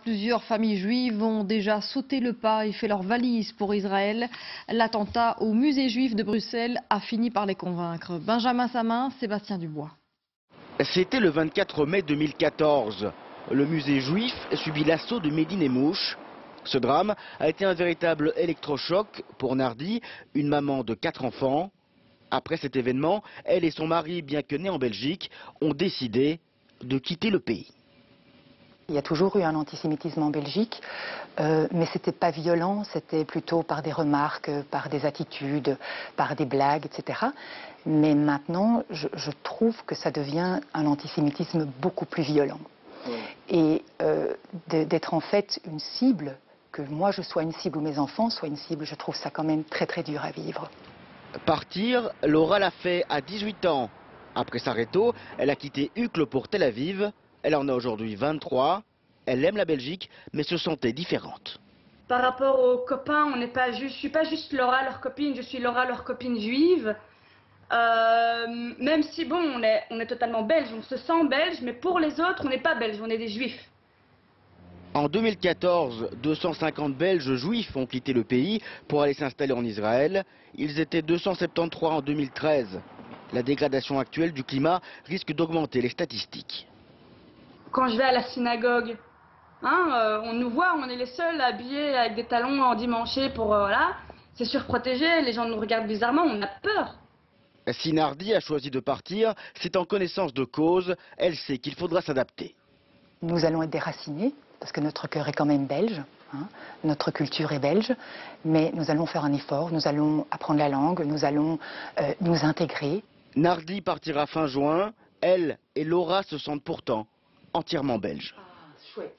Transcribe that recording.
Plusieurs familles juives ont déjà sauté le pas et fait leurs valises pour Israël. L'attentat au musée juif de Bruxelles a fini par les convaincre. Benjamin Samin, Sébastien Dubois. C'était le 24 mai 2014. Le musée juif subit l'assaut de Médine et Mouche. Ce drame a été un véritable électrochoc pour Nardi, une maman de 4 enfants. Après cet événement, elle et son mari, bien que nés en Belgique, ont décidé de quitter le pays. Il y a toujours eu un antisémitisme en Belgique, mais c'était pas violent, c'était plutôt par des remarques, par des attitudes, par des blagues, etc. Mais maintenant, je trouve que ça devient un antisémitisme beaucoup plus violent. Et d'être en fait une cible, que moi je sois une cible ou mes enfants soient une cible, je trouve ça quand même très très dur à vivre. Partir, Laura l'a fait à 18 ans. Après Sareto, elle a quitté Uccle pour Tel Aviv. Elle en a aujourd'hui 23. Elle aime la Belgique, mais se sentait différente. Par rapport aux copains, je suis pas juste Laura, leur copine, je suis Laura, leur copine juive. Même si bon, on est totalement belge, on se sent belge, mais pour les autres, on n'est pas belge, on est des juifs. En 2014, 250 Belges juifs ont quitté le pays pour aller s'installer en Israël. Ils étaient 273 en 2013. La dégradation actuelle du climat risque d'augmenter les statistiques. Quand je vais à la synagogue, on nous voit, on est les seuls habillés avec des talons endimanchés pour voilà, c'est surprotégé, les gens nous regardent bizarrement, on a peur. Si Nardi a choisi de partir, c'est en connaissance de cause. Elle sait qu'il faudra s'adapter. Nous allons être déracinés, parce que notre cœur est quand même belge, notre culture est belge, mais nous allons faire un effort, nous allons apprendre la langue, nous allons nous intégrer. Nardi partira fin juin. Elle et Laura se sentent pourtant entièrement belges. Ah, chouette.